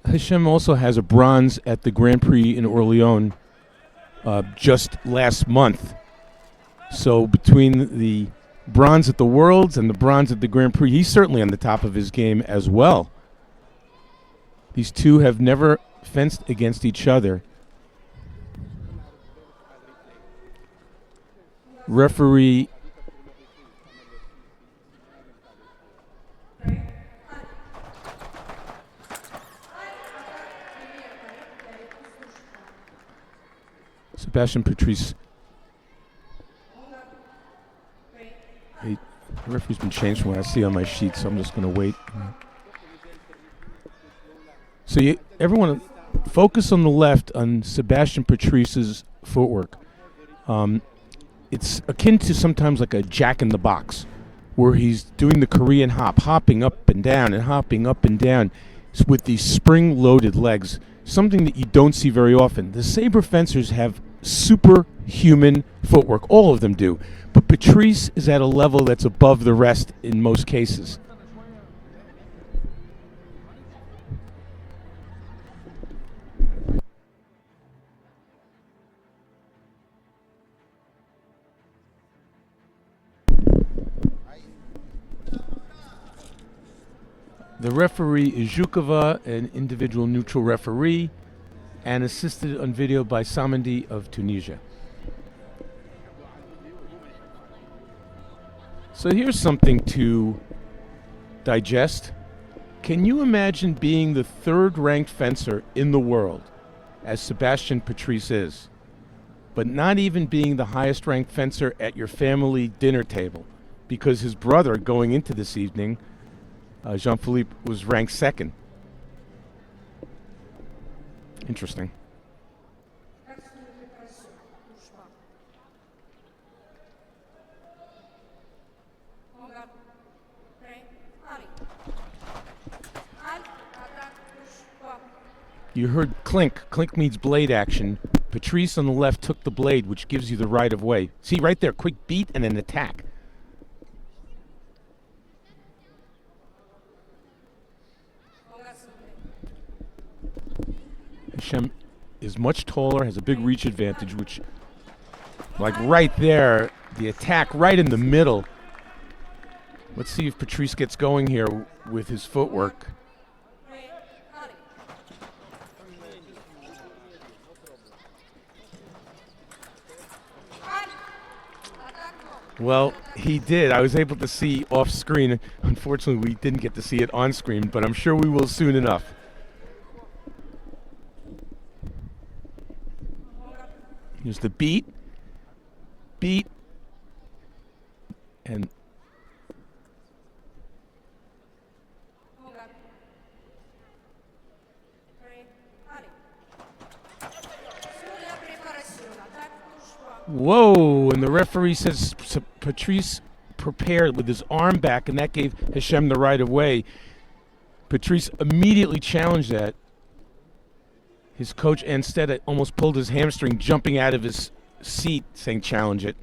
Hashem also has a bronze at the Grand Prix in Orléans just last month. So between the bronze at the Worlds and the bronze at the Grand Prix, he's certainly on the top of his game as well. These two have never fenced against each other. Referee Sebastien Patrice. The referee's been changed from what I see on my sheet, so I'm just going to wait. So everyone focus on the left on Sebastien Patrice's footwork. It's akin to sometimes like a jack-in-the-box, where he's doing the Korean hop, hopping up and down and hopping up and down with these spring-loaded legs, something that you don't see very often. The SABRE fencers have superhuman footwork. All of them do. But Patrice is at a level that's above the rest in most cases. The referee is Zhukova, an individual neutral referee, and assisted on video by Samandi of Tunisia. So here's something to digest. Can you imagine being the third-ranked fencer in the world, as Sebastien Patrice is, but not even being the highest-ranked fencer at your family dinner table, because his brother going into this evening, Jean-Philippe, was ranked second? Interesting. You heard clink. Clink means blade action. Patrice on the left took the blade, which gives you the right of way. See right there, quick beat and an attack. Hashem is much taller, has a big reach advantage, which, like right there, the attack right in the middle. Let's see if Patrice gets going here with his footwork. Well, he did. I was able to see off screen. Unfortunately, we didn't get to see it on screen, but I'm sure we will soon enough. Here's the beat, and whoa, and the referee says Patrice prepared with his arm back, and that gave Hashem the right of way. Patrice immediately challenged that. His coach, instead, almost pulled his hamstring, jumping out of his seat, saying, challenge it.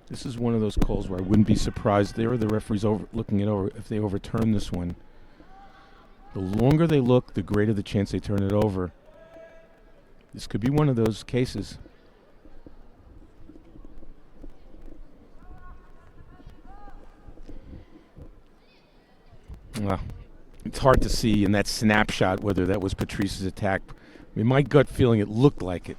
This is one of those calls where I wouldn't be surprised. There are the referees looking it over if they overturn this one. The longer they look, the greater the chance they turn it over. This could be one of those cases. Well, it's hard to see in that snapshot whether that was Patrice's attack. I mean, my gut feeling, it looked like it.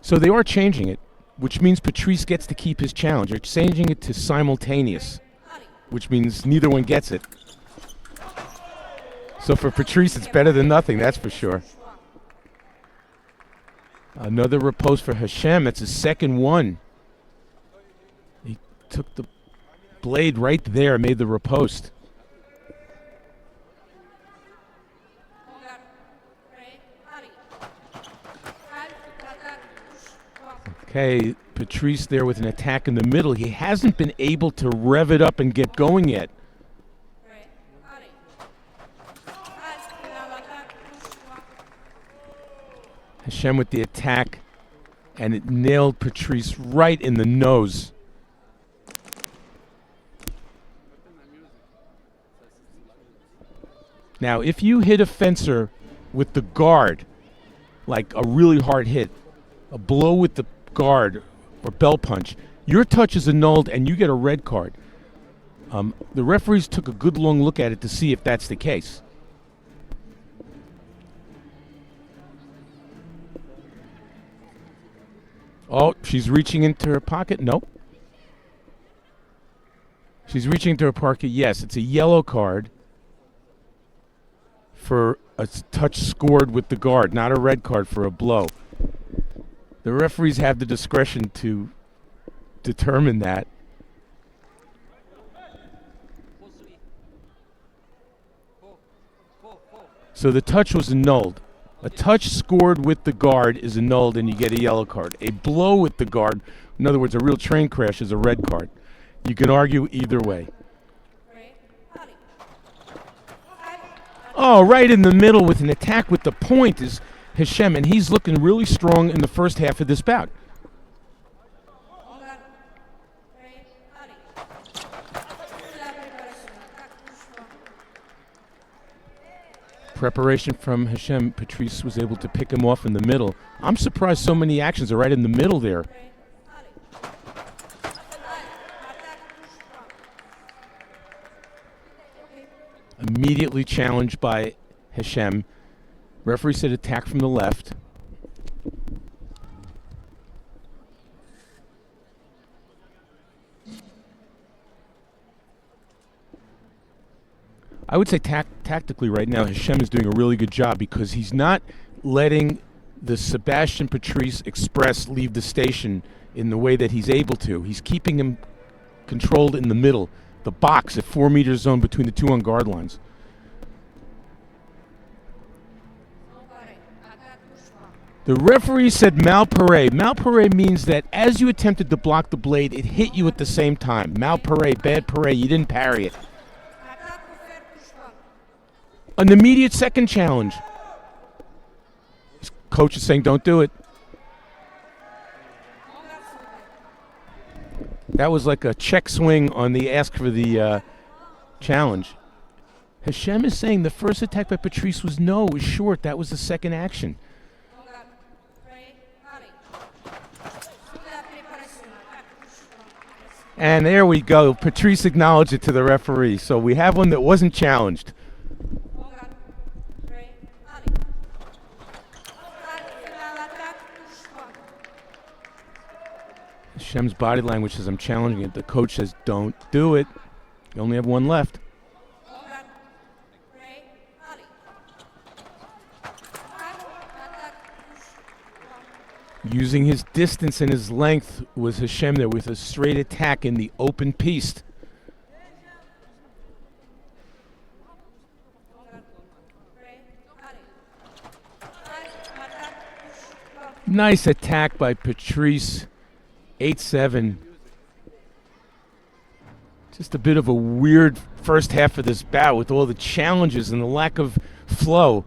So they are changing it, which means Patrice gets to keep his challenge. They're changing it to simultaneous, which means neither one gets it. So for Patrice, it's better than nothing, that's for sure. Another riposte for Hashem. That's his second one. He took the blade right there, made the riposte. Okay, Patrice there with an attack in the middle. He hasn't been able to rev it up and get going yet. Hashem with the attack and it nailed Patrice right in the nose. Now, if you hit a fencer with the guard, like a really hard hit, a blow with the guard or bell punch, your touch is annulled and you get a red card. The referees took a good long look at it to see if that's the case. Oh, she's reaching into her pocket? Nope. She's reaching into her pocket. Yes, it's a yellow card for a touch scored with the guard, not a red card for a blow. The referees have the discretion to determine that. So the touch was annulled. A touch scored with the guard is annulled and you get a yellow card. A blow with the guard, in other words, a real train crash, is a red card. You can argue either way. Oh, right in the middle with an attack with the point is Heshem, and he's looking really strong in the first half of this bout. Preparation from Heshem. Patrice was able to pick him off in the middle. I'm surprised so many actions are right in the middle there. Immediately challenged by Heshem. Referee said attack from the left. I would say tactically right now, Heshem is doing a really good job because he's not letting the Sebastien Patrice Express leave the station in the way that he's able to. He's keeping him controlled in the middle, the box at 4 meter zone between the two on guard lines. The referee said malparé. Malparé means that as you attempted to block the blade, it hit you at the same time. Malparé, bad paré, you didn't parry it. An immediate second challenge. His coach is saying don't do it. That was like a check swing on the ask for the challenge. Heshem is saying the first attack by Patrice was short. That was the second action. And there we go. Patrice acknowledged it to the referee. So we have one that wasn't challenged. Heshem's body language says I'm challenging it. The coach says don't do it. You only have one left. Using his distance and his length was Heshem there with a straight attack in the open piste. Nice attack by Patrice. 8-7. Just a bit of a weird first half of this bout with all the challenges and the lack of flow.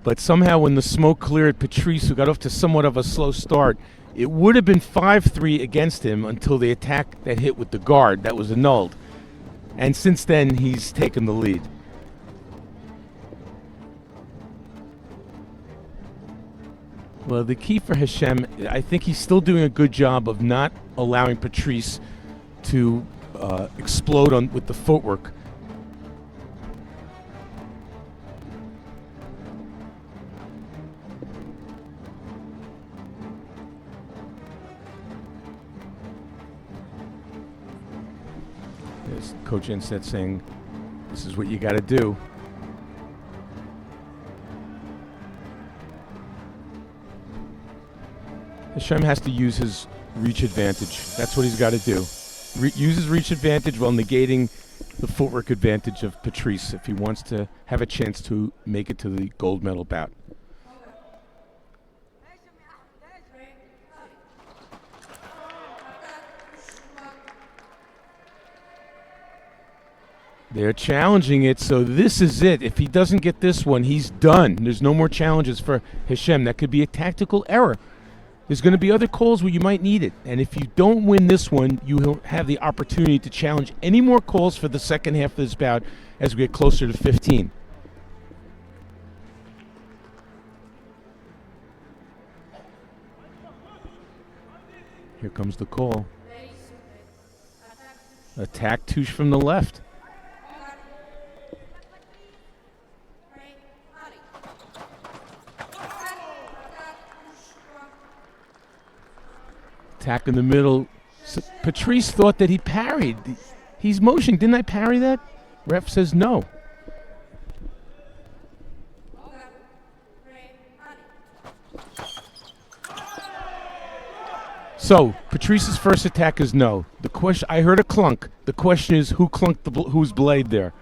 But somehow when the smoke cleared, Patrice, who got off to somewhat of a slow start, it would have been 5-3 against him until the attack that hit with the guard that was annulled. And since then, he's taken the lead. Well, the key for Heshem, I think he's still doing a good job of not allowing Patrice to explode with the footwork. There's Coach Enstedt saying, this is what you got to do. Heshem has to use his reach advantage. That's what he's got to do. Use his reach advantage while negating the footwork advantage of Patrice if he wants to have a chance to make it to the gold medal bout. They're challenging it, so this is it. If he doesn't get this one, he's done. There's no more challenges for Heshem. That could be a tactical error. There's going to be other calls where you might need it. And if you don't win this one, you will have the opportunity to challenge any more calls for the second half of this bout as we get closer to 15. Here comes the call. Attack touche from the left. Attack in the middle. Patrice thought that he parried. He's motioning. Didn't I parry that? Ref says no. So Patrice's first attack is no. The question, I heard a clunk. The question is, who clunked whose blade there?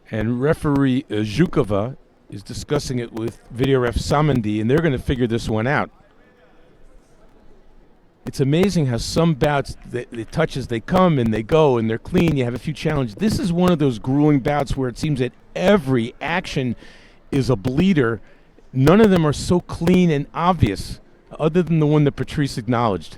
And referee Zhukova is discussing it with video ref Samandi, and they're going to figure this one out. It's amazing how some bouts, the touches, they come and they go and they're clean. You have a few challenges. This is one of those grueling bouts where it seems that every action is a bleeder. None of them are so clean and obvious, other than the one that Patrice acknowledged.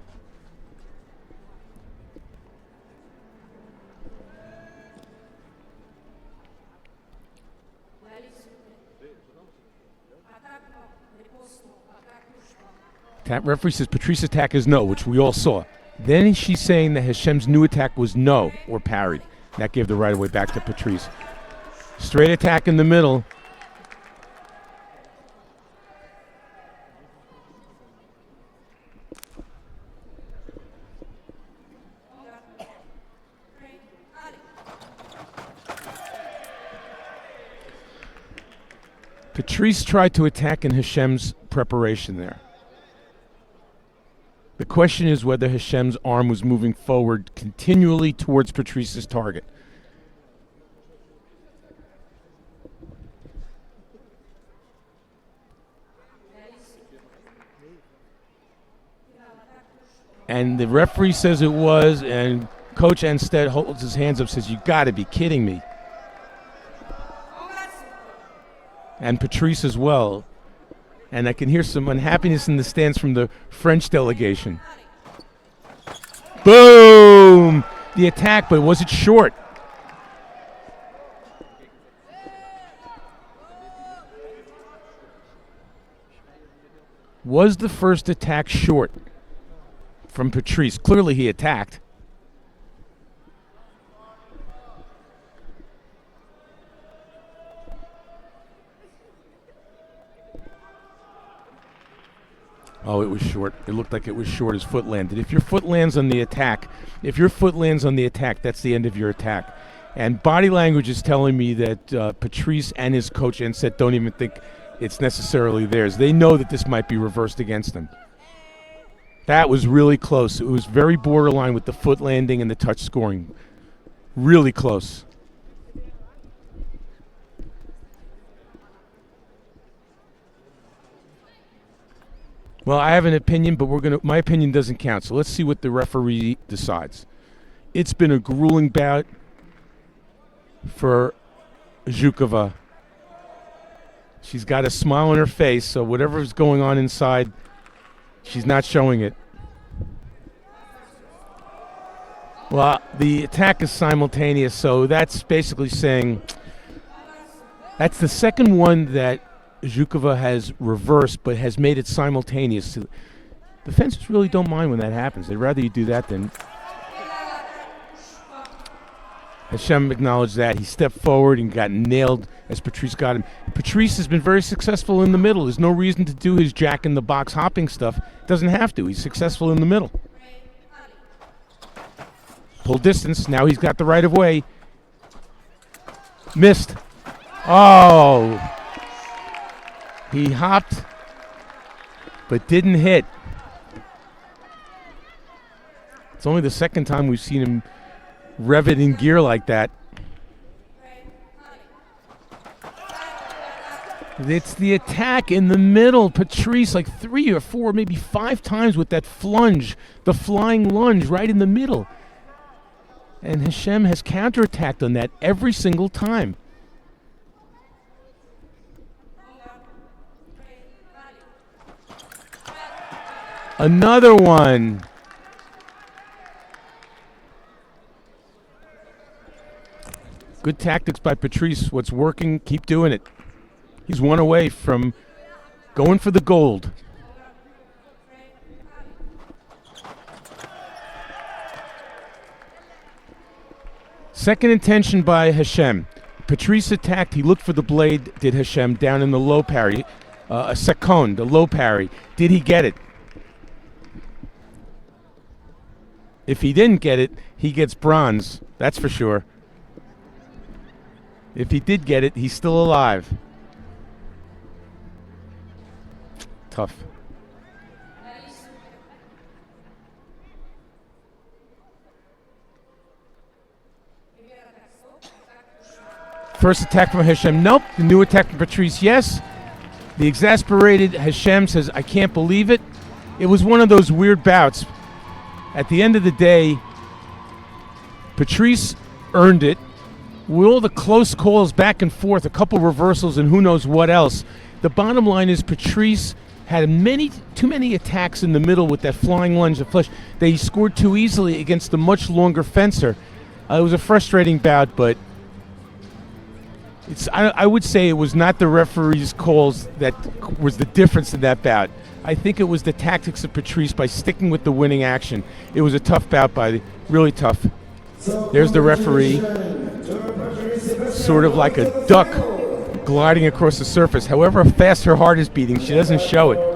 Referee says Patrice's attack is no, which we all saw. Then she's saying that Heshem's new attack was no, or parried. That gave the right of way back to Patrice. Straight attack in the middle. Patrice tried to attack in Heshem's preparation there. The question is whether Heshem's arm was moving forward continually towards Patrice's target. And the referee says it was, and Coach Anstead holds his hands up, says, "You got to be kidding me." And Patrice as well. And I can hear some unhappiness in the stands from the French delegation. Boom! The attack, but was it short? Was the first attack short from Patrice? Clearly he attacked. Oh, it was short. It looked like it was short. His foot landed. If your foot lands on the attack, that's the end of your attack. And body language is telling me that Patrice and his coach Anset don't even think it's necessarily theirs. They know that this might be reversed against them. That was really close. It was very borderline with the foot landing and the touch scoring. Really close. Well, I have an opinion, but my opinion doesn't count. So let's see what the referee decides. It's been a grueling bout for Zhukova. She's got a smile on her face, so whatever's going on inside, she's not showing it. Well, the attack is simultaneous, so that's basically saying that's the second one that Zhukova has reversed, but has made it simultaneous. The fencers really don't mind when that happens. They'd rather you do that than... Hashem acknowledged that. He stepped forward and got nailed as Patrice got him. Patrice has been very successful in the middle. There's no reason to do his jack-in-the-box hopping stuff. Doesn't have to. He's successful in the middle. Pull distance. Now he's got the right of way. Missed. Oh... He hopped, but didn't hit. It's only the second time we've seen him rev it in gear like that. It's the attack in the middle. Patrice, like 3 or 4, maybe 5 times with that flunge, the flying lunge right in the middle. And Hashem has counterattacked on that every single time. Another one. Good tactics by Patrice. What's working, keep doing it. He's one away from going for the gold. Second intention by Heshem. Patrice attacked. He looked for the blade, did Heshem, down in the low parry. A second, a low parry. Did he get it? If he didn't get it, he gets bronze. That's for sure. If he did get it, he's still alive. Tough. First attack from Heshem, nope. The new attack from Patrice, yes. The exasperated Heshem says, I can't believe it. It was one of those weird bouts. At the end of the day, Patrice earned it. With all the close calls back and forth, a couple reversals and who knows what else. The bottom line is Patrice had too many attacks in the middle with that flying lunge of flesh. They scored too easily against a much longer fencer. It was a frustrating bout, but I would say it was not the referee's calls that was the difference in that bout. I think it was the tactics of Patrice by sticking with the winning action. It was a tough bout really tough. There's the referee, sort of like a duck gliding across the surface. However fast her heart is beating, she doesn't show it.